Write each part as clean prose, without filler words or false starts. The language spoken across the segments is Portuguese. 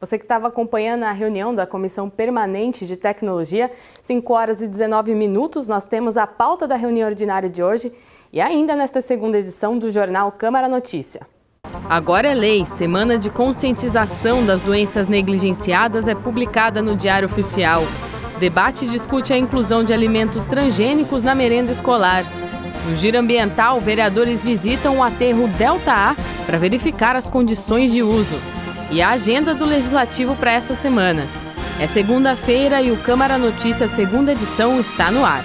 Você que estava acompanhando a reunião da Comissão Permanente de Tecnologia, 5 horas e 19 minutos, nós temos a pauta da reunião ordinária de hoje e ainda nesta segunda edição do jornal Câmara Notícia. Agora é lei. Semana de conscientização das doenças negligenciadas é publicada no Diário Oficial. Debate discute a inclusão de alimentos transgênicos na merenda escolar. No Giro Ambiental, vereadores visitam o aterro Delta A para verificar as condições de uso. E a agenda do Legislativo para esta semana. É segunda-feira e o Câmara Notícia segunda edição está no ar.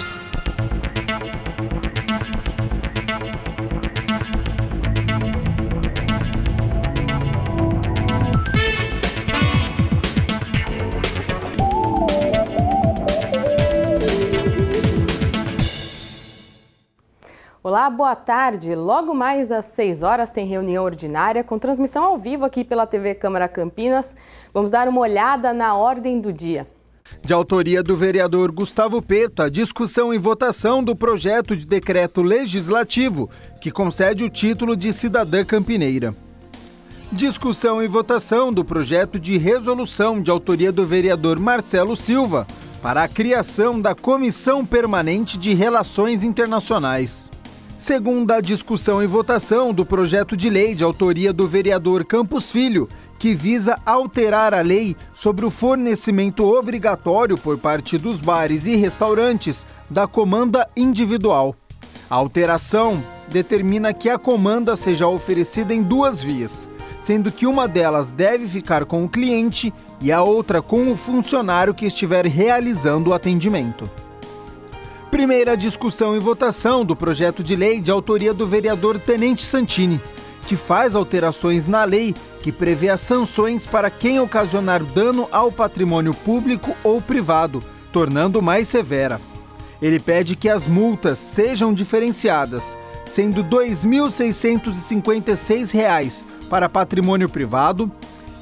Olá, boa tarde. Logo mais às 6 horas tem reunião ordinária com transmissão ao vivo aqui pela TV Câmara Campinas. Vamos dar uma olhada na ordem do dia. De autoria do vereador Gustavo Peta, discussão e votação do projeto de decreto legislativo que concede o título de cidadã campineira. Discussão e votação do projeto de resolução de autoria do vereador Marcelo Silva para a criação da Comissão Permanente de Relações Internacionais. Segunda discussão e votação do projeto de lei de autoria do vereador Campos Filho, que visa alterar a lei sobre o fornecimento obrigatório por parte dos bares e restaurantes da comanda individual. A alteração determina que a comanda seja oferecida em 2 vias, sendo que uma delas deve ficar com o cliente e a outra com o funcionário que estiver realizando o atendimento. Primeira discussão e votação do projeto de lei de autoria do vereador Tenente Santini, que faz alterações na lei que prevê as sanções para quem ocasionar dano ao patrimônio público ou privado, tornando mais severa. Ele pede que as multas sejam diferenciadas, sendo R$ 2.656 para patrimônio privado, R$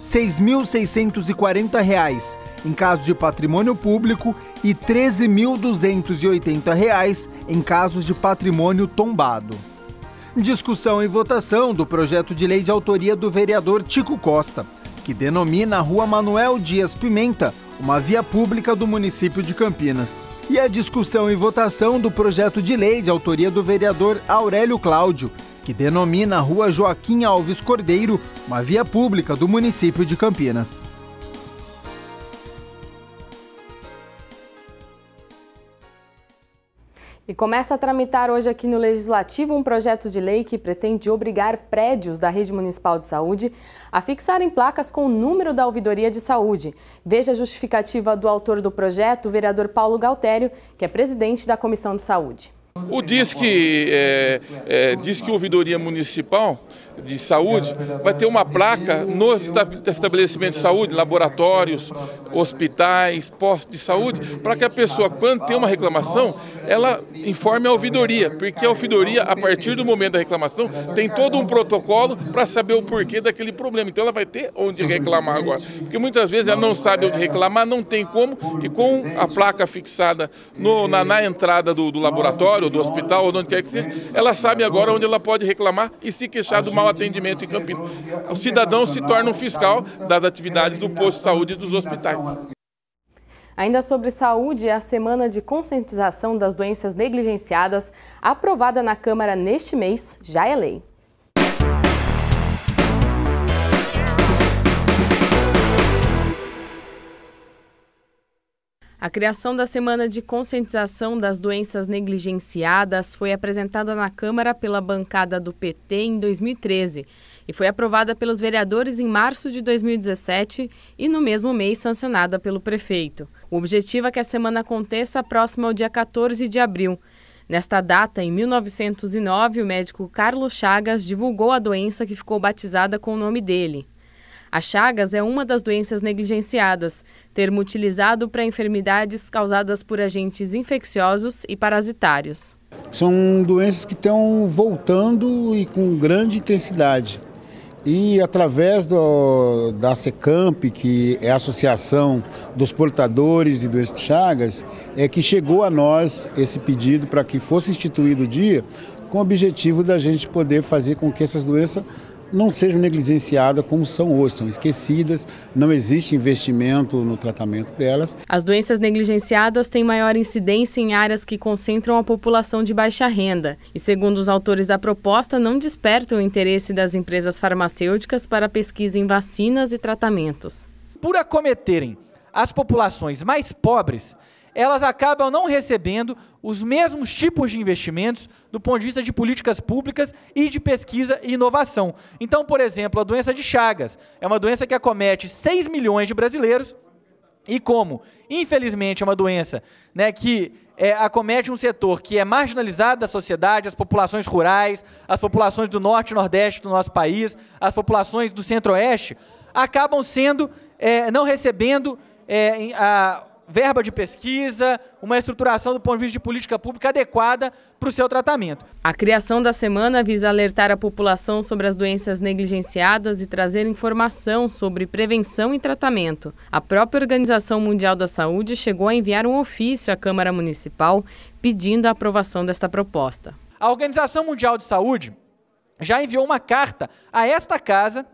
6.640 em caso de patrimônio público e R$ 13.280 em casos de patrimônio tombado. Discussão e votação do projeto de lei de autoria do vereador Tico Costa, que denomina a Rua Manuel Dias Pimenta uma via pública do município de Campinas. E a discussão e votação do projeto de lei de autoria do vereador Aurélio Cláudio, que denomina a Rua Joaquim Alves Cordeiro uma via pública do município de Campinas. E começa a tramitar hoje aqui no Legislativo um projeto de lei que pretende obrigar prédios da Rede Municipal de Saúde a fixarem placas com o número da ouvidoria de saúde. Veja a justificativa do autor do projeto, o vereador Paulo Galtério, que é presidente da Comissão de Saúde. O diz que a ouvidoria municipal de saúde vai ter uma placa no estabelecimento de saúde, laboratórios, hospitais, postos de saúde, para que a pessoa, quando tem uma reclamação, ela informe a ouvidoria, porque a ouvidoria, a partir do momento da reclamação, tem todo um protocolo para saber o porquê daquele problema. Então ela vai ter onde reclamar agora, porque muitas vezes ela não sabe onde reclamar, não tem como, e com a placa fixada na entrada do laboratório, do hospital, ou de onde quer que seja, ela sabe agora onde ela pode reclamar e se queixar do mau atendimento em Campinas. O cidadão se torna um fiscal das atividades do posto de saúde e dos hospitais. Ainda sobre saúde, a Semana de Conscientização das Doenças Negligenciadas, aprovada na Câmara neste mês, já é lei. A criação da Semana de Conscientização das Doenças Negligenciadas foi apresentada na Câmara pela bancada do PT em 2013 e foi aprovada pelos vereadores em março de 2017 e no mesmo mês sancionada pelo prefeito. O objetivo é que a semana aconteça próximo ao dia 14 de abril. Nesta data, em 1909, o médico Carlos Chagas divulgou a doença que ficou batizada com o nome dele. A Chagas é uma das doenças negligenciadas, termo utilizado para enfermidades causadas por agentes infecciosos e parasitários. São doenças que estão voltando e com grande intensidade. E através da SECAMP, que é a Associação dos Portadores de Doenças de Chagas, é que chegou a nós esse pedido para que fosse instituído o dia, com o objetivo da gente poder fazer com que essas doenças não sejam negligenciadas como são hoje, são esquecidas, não existe investimento no tratamento delas. As doenças negligenciadas têm maior incidência em áreas que concentram a população de baixa renda e, segundo os autores da proposta, não despertam o interesse das empresas farmacêuticas para pesquisa em vacinas e tratamentos. Por acometerem as populações mais pobres, elas acabam não recebendo os mesmos tipos de investimentos do ponto de vista de políticas públicas e de pesquisa e inovação. Então, por exemplo, a doença de Chagas é uma doença que acomete 6 milhões de brasileiros e como, infelizmente, é uma doença, né, que acomete um setor que é marginalizado da sociedade, as populações rurais, as populações do norte e nordeste do nosso país, as populações do centro-oeste, acabam sendo, não recebendo a verba de pesquisa, uma estruturação do ponto de vista de política pública adequada para o seu tratamento. A criação da semana visa alertar a população sobre as doenças negligenciadas e trazer informação sobre prevenção e tratamento. A própria Organização Mundial da Saúde chegou a enviar um ofício à Câmara Municipal pedindo a aprovação desta proposta. A Organização Mundial de Saúde já enviou uma carta a esta casa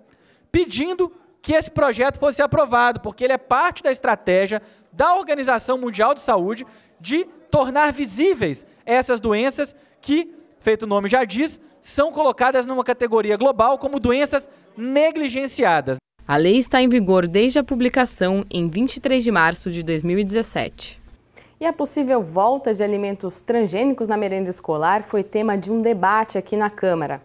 pedindo que esse projeto fosse aprovado, porque ele é parte da estratégia da Organização Mundial de Saúde de tornar visíveis essas doenças que, feito o nome já diz, são colocadas numa categoria global como doenças negligenciadas. A lei está em vigor desde a publicação em 23 de março de 2017. E a possível volta de alimentos transgênicos na merenda escolar foi tema de um debate aqui na Câmara.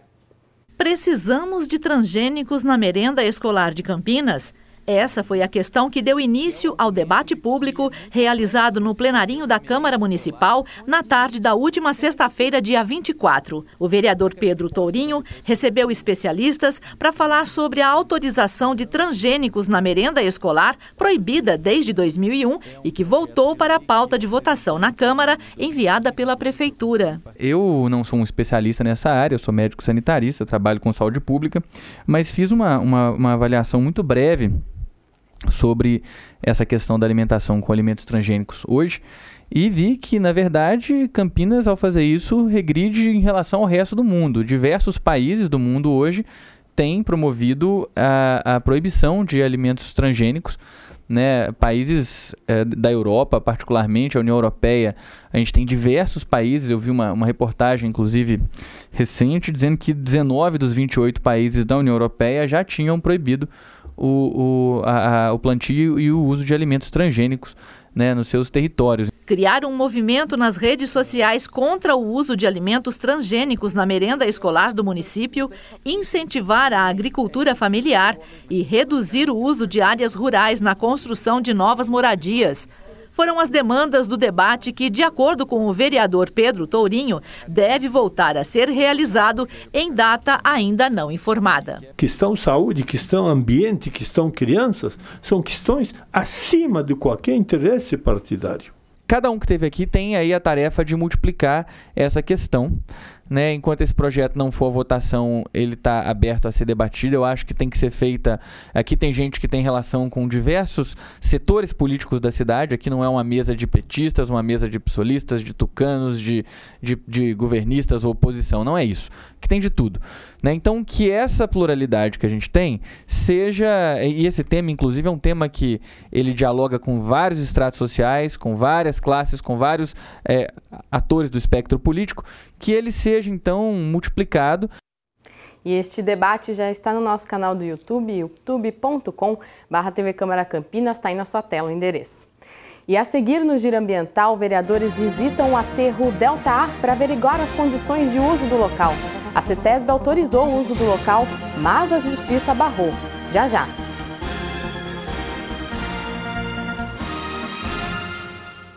Precisamos de transgênicos na merenda escolar de Campinas? Essa foi a questão que deu início ao debate público realizado no plenarinho da Câmara Municipal na tarde da última sexta-feira, dia 24. O vereador Pedro Tourinho recebeu especialistas para falar sobre a autorização de transgênicos na merenda escolar, proibida desde 2001 e que voltou para a pauta de votação na Câmara, enviada pela Prefeitura. Eu não sou um especialista nessa área, eu sou médico sanitarista, trabalho com saúde pública, mas fiz uma avaliação muito breve sobre essa questão da alimentação com alimentos transgênicos hoje e vi que, na verdade, Campinas, ao fazer isso, regride em relação ao resto do mundo. Diversos países do mundo hoje têm promovido a proibição de alimentos transgênicos, né? Países da Europa, particularmente a União Europeia, a gente tem diversos países. Eu vi uma reportagem, inclusive, recente, dizendo que 19 dos 28 países da União Europeia já tinham proibido o plantio e o uso de alimentos transgênicos, né, nos seus territórios. Criar um movimento nas redes sociais contra o uso de alimentos transgênicos na merenda escolar do município, incentivar a agricultura familiar e reduzir o uso de áreas rurais na construção de novas moradias. Foram as demandas do debate que, de acordo com o vereador Pedro Tourinho, deve voltar a ser realizado em data ainda não informada. Questão saúde, questão ambiente, questão crianças, são questões acima de qualquer interesse partidário. Cada um que esteve aqui tem aí a tarefa de multiplicar essa questão, né? Enquanto esse projeto não for a votação, ele está aberto a ser debatido. Eu acho que tem que ser feita... Aqui tem gente que tem relação com diversos setores políticos da cidade. Aqui não é uma mesa de petistas, uma mesa de psolistas, de tucanos, de governistas ou oposição. Não é isso. Que tem de tudo, né? Então, que essa pluralidade que a gente tem seja... E esse tema, inclusive, é um tema que ele dialoga com vários estratos sociais, com várias classes, com vários atores do espectro político, que ele seja, então, multiplicado. E este debate já está no nosso canal do YouTube, youtube.com/TV Câmara Campinas, está aí na sua tela o endereço. E a seguir no Giro Ambiental, vereadores visitam o aterro Delta A para averiguar as condições de uso do local. A CETESB autorizou o uso do local, mas a Justiça barrou. Já já.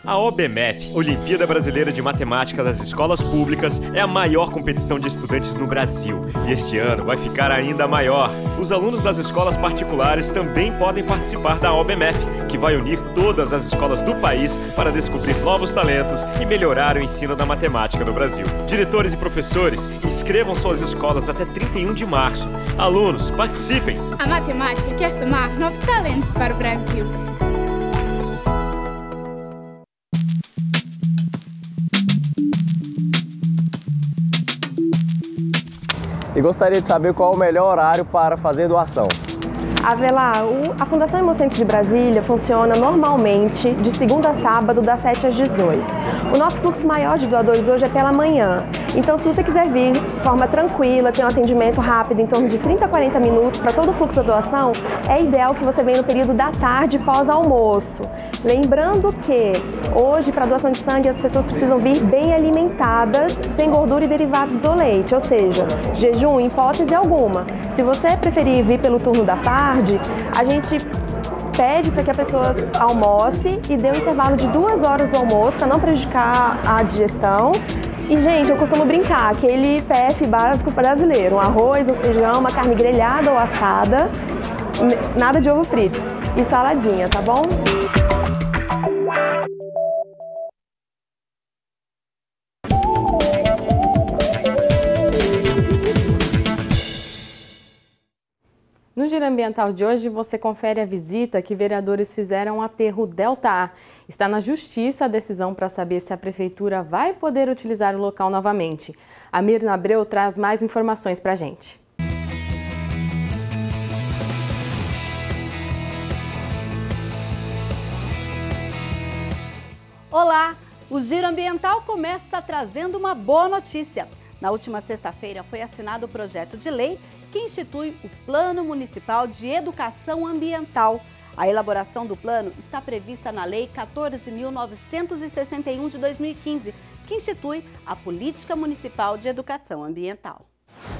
A OBMEP, Olimpíada Brasileira de Matemática das Escolas Públicas, é a maior competição de estudantes no Brasil. E este ano vai ficar ainda maior. Os alunos das escolas particulares também podem participar da OBMEP, que vai unir todas as escolas do país para descobrir novos talentos e melhorar o ensino da matemática no Brasil. Diretores e professores, inscrevam suas escolas até 31 de março. Alunos, participem! A matemática quer somar novos talentos para o Brasil. e gostaria de saber qual é o melhor horário para fazer doação. Avelar, a Fundação Hemocentro de Brasília funciona normalmente de segunda a sábado, das 7 às 18. O nosso fluxo maior de doadores hoje é pela manhã. Então, se você quiser vir de forma tranquila, ter um atendimento rápido, em torno de 30 a 40 minutos, para todo o fluxo da doação, é ideal que você venha no período da tarde, pós-almoço. Lembrando que hoje, para doação de sangue, as pessoas precisam vir bem alimentadas, sem gordura e derivados do leite, ou seja, jejum em hipótese alguma. Se você preferir vir pelo turno da tarde, a gente pede para que a pessoa almoce e dê um intervalo de 2 horas do almoço para não prejudicar a digestão. E, gente, eu costumo brincar, aquele PF básico brasileiro, um arroz, um feijão, uma carne grelhada ou assada, nada de ovo frito e saladinha, tá bom? No Giro Ambiental de hoje, você confere a visita que vereadores fizeram ao aterro Delta A. Está na Justiça a decisão para saber se a Prefeitura vai poder utilizar o local novamente. A Mirna Abreu traz mais informações para a gente. Olá! O Giro Ambiental começa trazendo uma boa notícia. Na última sexta-feira foi assinado o projeto de lei que institui o Plano Municipal de Educação Ambiental. A elaboração do plano está prevista na Lei 14.961 de 2015, que institui a Política Municipal de Educação Ambiental.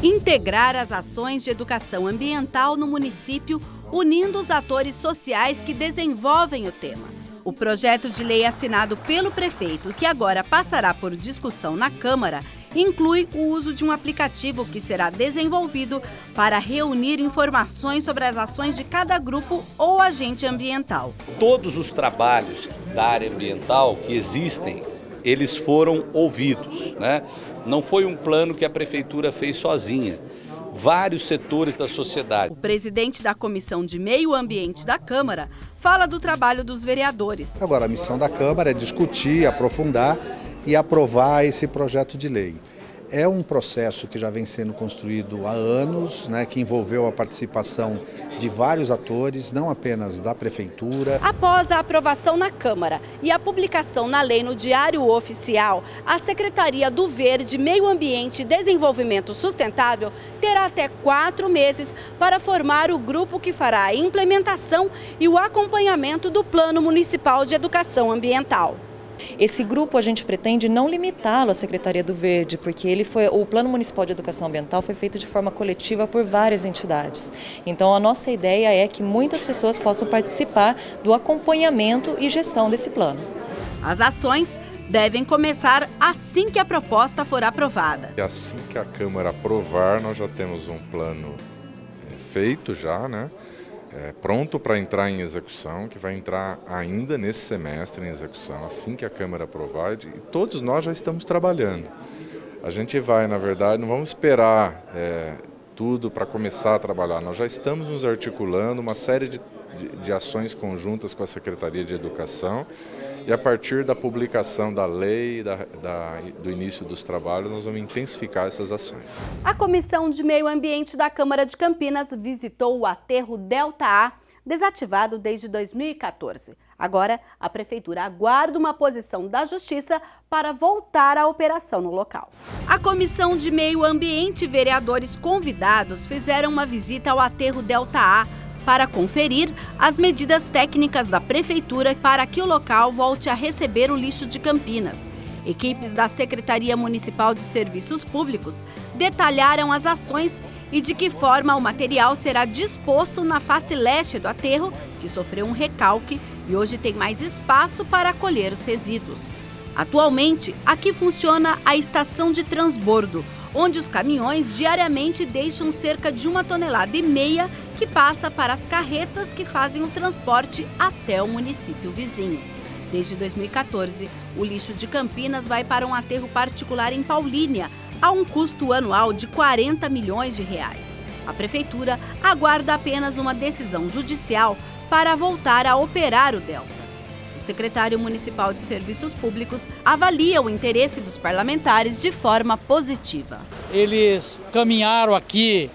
Integrar as ações de educação ambiental no município, unindo os atores sociais que desenvolvem o tema. O projeto de lei assinado pelo prefeito, que agora passará por discussão na Câmara, inclui o uso de um aplicativo que será desenvolvido para reunir informações sobre as ações de cada grupo ou agente ambiental. Todos os trabalhos da área ambiental que existem, eles foram ouvidos, né? Não foi um plano que a Prefeitura fez sozinha. Vários setores da sociedade. O presidente da Comissão de Meio Ambiente da Câmara fala do trabalho dos vereadores. Agora, a missão da Câmara é discutir, aprofundar e aprovar esse projeto de lei. É um processo que já vem sendo construído há anos, né, que envolveu a participação de vários atores, não apenas da Prefeitura. Após a aprovação na Câmara e a publicação na lei no Diário Oficial, a Secretaria do Verde, Meio Ambiente e Desenvolvimento Sustentável terá até 4 meses para formar o grupo que fará a implementação e o acompanhamento do Plano Municipal de Educação Ambiental. Esse grupo a gente pretende não limitá-lo à Secretaria do Verde, porque o Plano Municipal de Educação Ambiental foi feito de forma coletiva por várias entidades. Então a nossa ideia é que muitas pessoas possam participar do acompanhamento e gestão desse plano. As ações devem começar assim que a proposta for aprovada. E assim que a Câmara aprovar, nós já temos um plano feito já, né? Pronto para entrar em execução, que vai entrar ainda nesse semestre em execução, assim que a Câmara aprovar, e todos nós já estamos trabalhando. A gente vai, na verdade, não vamos esperar tudo para começar a trabalhar, nós já estamos nos articulando uma série de ações conjuntas com a Secretaria de Educação, e a partir da publicação da lei, do início dos trabalhos, nós vamos intensificar essas ações. A Comissão de Meio Ambiente da Câmara de Campinas visitou o aterro Delta A, desativado desde 2014. Agora, a Prefeitura aguarda uma posição da Justiça para voltar à operação no local. A Comissão de Meio Ambiente e vereadores convidados fizeram uma visita ao aterro Delta A, para conferir as medidas técnicas da Prefeitura para que o local volte a receber o lixo de Campinas. Equipes da Secretaria Municipal de Serviços Públicos detalharam as ações e de que forma o material será disposto na face leste do aterro, que sofreu um recalque e hoje tem mais espaço para acolher os resíduos. Atualmente, aqui funciona a estação de transbordo, onde os caminhões diariamente deixam cerca de 1,5 toneladas que passa para as carretas que fazem o transporte até o município vizinho. Desde 2014, o lixo de Campinas vai para um aterro particular em Paulínia, a um custo anual de 40 milhões de reais. A Prefeitura aguarda apenas uma decisão judicial para voltar a operar o Delta. O secretário municipal de Serviços Públicos avalia o interesse dos parlamentares de forma positiva. Eles caminharam aqui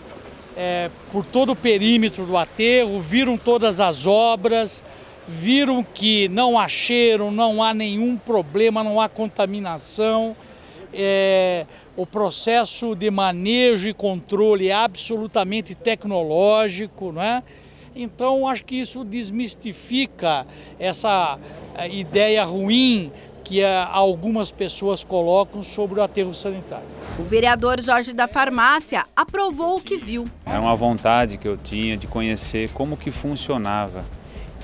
por todo o perímetro do aterro, viram todas as obras, viram que não há cheiro, não há nenhum problema, não há contaminação. O processo de manejo e controle é absolutamente tecnológico, não é? Então, acho que isso desmistifica essa ideia ruim que algumas pessoas colocam sobre o aterro sanitário. O vereador Jorge da Farmácia aprovou o que viu. Era uma vontade que eu tinha de conhecer como que funcionava.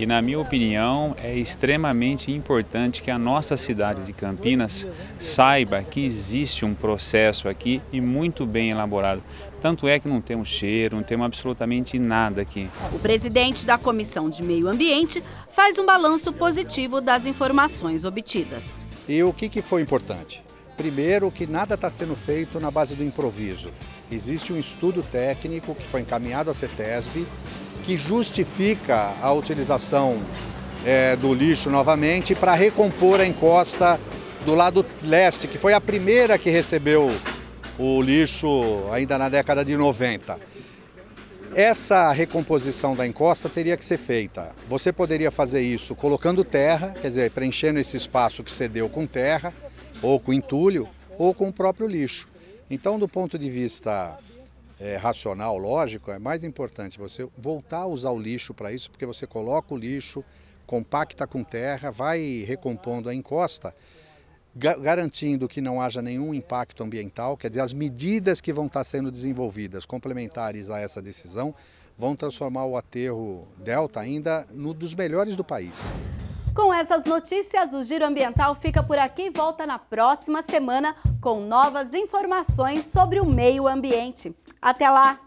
E, na minha opinião, é extremamente importante que a nossa cidade de Campinas saiba que existe um processo aqui e muito bem elaborado. Tanto é que não temos cheiro, não temos absolutamente nada aqui. O presidente da Comissão de Meio Ambiente faz um balanço positivo das informações obtidas. E o que foi importante? Primeiro, que nada está sendo feito na base do improviso. Existe um estudo técnico que foi encaminhado à CETESB, que justifica a utilização do lixo novamente para recompor a encosta do lado leste, que foi a primeira que recebeu o lixo ainda na década de 90. Essa recomposição da encosta teria que ser feita. Você poderia fazer isso colocando terra, quer dizer, preenchendo esse espaço que cedeu com terra, ou com entulho, ou com o próprio lixo. Então, do ponto de vista racional, lógico, é mais importante você voltar a usar o lixo para isso, porque você coloca o lixo, compacta com terra, vai recompondo a encosta, garantindo que não haja nenhum impacto ambiental, quer dizer, as medidas que vão estar sendo desenvolvidas, complementares a essa decisão, vão transformar o aterro Delta ainda no dos melhores do país. Com essas notícias, o Giro Ambiental fica por aqui e volta na próxima semana com novas informações sobre o meio ambiente. Até lá!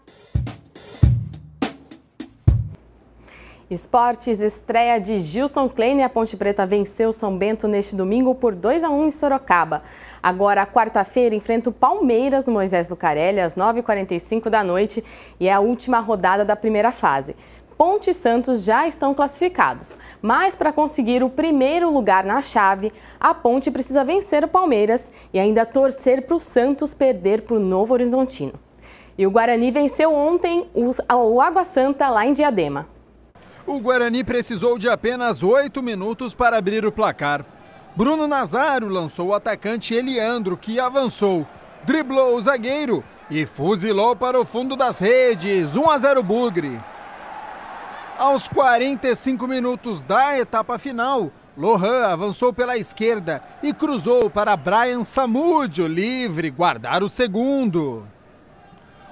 Esportes, estreia de Gilson Klein. A Ponte Preta venceu o São Bento neste domingo por 2-1 em Sorocaba. Agora, quarta-feira, enfrenta o Palmeiras no Moisés Lucarelli às 9h45 da noite e é a última rodada da primeira fase. Ponte e Santos já estão classificados, mas para conseguir o primeiro lugar na chave, a Ponte precisa vencer o Palmeiras e ainda torcer para o Santos perder para o Novo Horizontino. E o Guarani venceu ontem o Água Santa lá em Diadema. O Guarani precisou de apenas 8 minutos para abrir o placar. Bruno Nazário lançou o atacante Eliandro, que avançou, driblou o zagueiro e fuzilou para o fundo das redes. 1-0 Bugre. Aos 45 minutos da etapa final, Lohan avançou pela esquerda e cruzou para Brian Samúdio, livre, guardar o segundo.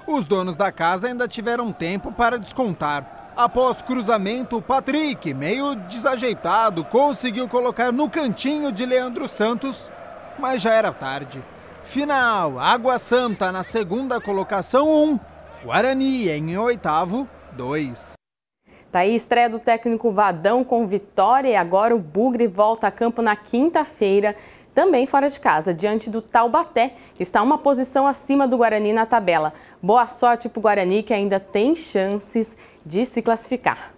Os donos da casa ainda tiveram tempo para descontar. Após cruzamento, o Patrick, meio desajeitado, conseguiu colocar no cantinho de Leandro Santos, mas já era tarde. Final, Água Santa na segunda colocação 1, Guarani em oitavo 2. Tá aí a estreia do técnico Vadão com vitória e agora o Bugre volta a campo na quinta-feira, também fora de casa, diante do Taubaté, que está uma posição acima do Guarani na tabela. Boa sorte para o Guarani, que ainda tem chances de se classificar.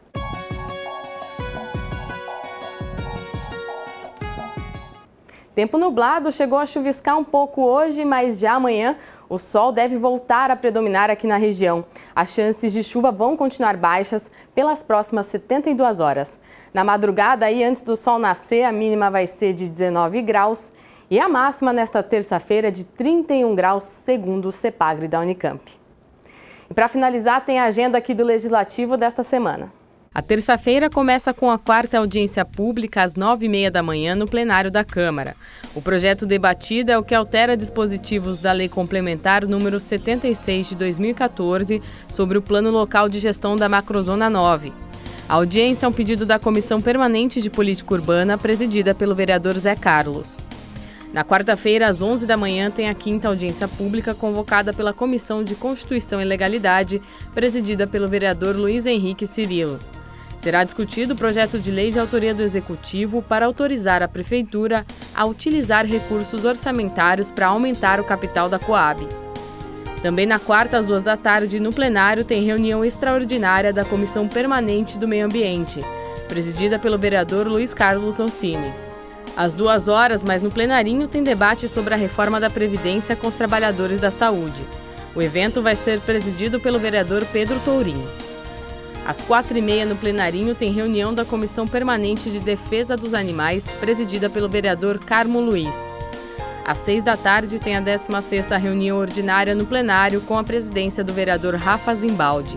Tempo nublado, chegou a chuviscar um pouco hoje, mas já amanhã o sol deve voltar a predominar aqui na região. As chances de chuva vão continuar baixas pelas próximas 72 horas. Na madrugada, aí, antes do sol nascer, a mínima vai ser de 19 graus e a máxima nesta terça-feira de 31 graus, segundo o CEPAGRE da Unicamp. E para finalizar, tem a agenda aqui do Legislativo desta semana. A terça-feira começa com a quarta audiência pública às 9h30 da manhã no plenário da Câmara. O projeto debatido é o que altera dispositivos da Lei Complementar número 76 de 2014 sobre o Plano Local de Gestão da Macrozona 9. A audiência é um pedido da Comissão Permanente de Política Urbana, presidida pelo vereador Zé Carlos. Na quarta-feira, às 11h da manhã, tem a quinta audiência pública convocada pela Comissão de Constituição e Legalidade, presidida pelo vereador Luiz Henrique Cirilo. Será discutido o projeto de lei de autoria do Executivo para autorizar a Prefeitura a utilizar recursos orçamentários para aumentar o capital da Coab. Também na quarta, às 2h da tarde, no plenário, tem reunião extraordinária da Comissão Permanente do Meio Ambiente. presidida pelo vereador Luiz Carlos Ossini. Às 2 horas, mas no plenarinho, tem debate sobre a reforma da Previdência com os trabalhadores da saúde. O evento vai ser presidido pelo vereador Pedro Tourinho. Às 4h30, no plenarinho, tem reunião da Comissão Permanente de Defesa dos Animais, presidida pelo vereador Carmo Luiz. Às 6 da tarde, tem a 16ª reunião ordinária no plenário, com a presidência do vereador Rafa Zimbaldi.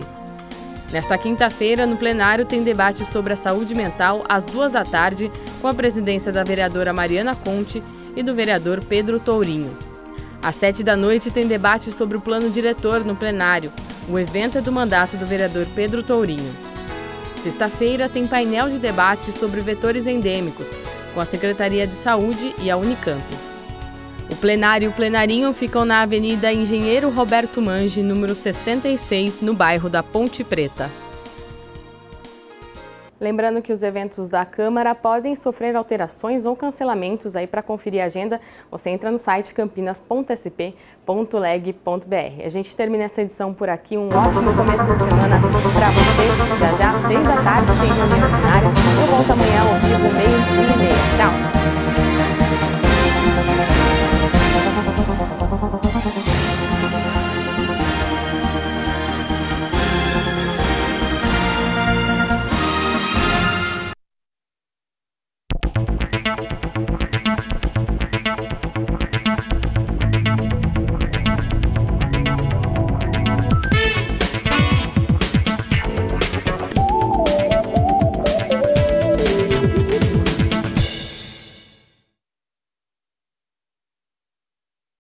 Nesta quinta-feira, no plenário, tem debate sobre a saúde mental às 2 da tarde, com a presidência da vereadora Mariana Conte e do vereador Pedro Tourinho. Às 7 da noite, tem debate sobre o plano diretor no plenário. O evento é do mandato do vereador Pedro Tourinho. Sexta-feira, tem painel de debate sobre vetores endêmicos, com a Secretaria de Saúde e a Unicamp. O plenário e o plenarinho ficam na Avenida Engenheiro Roberto Mange, número 66, no bairro da Ponte Preta. Lembrando que os eventos da Câmara podem sofrer alterações ou cancelamentos. Aí, para conferir a agenda, você entra no site campinas.sp.leg.br. A gente termina essa edição por aqui. Um ótimo começo de semana para você. Já às 6 da tarde tem reunião ordinária. Eu volto amanhã ao vivo, 12:30. Tchau!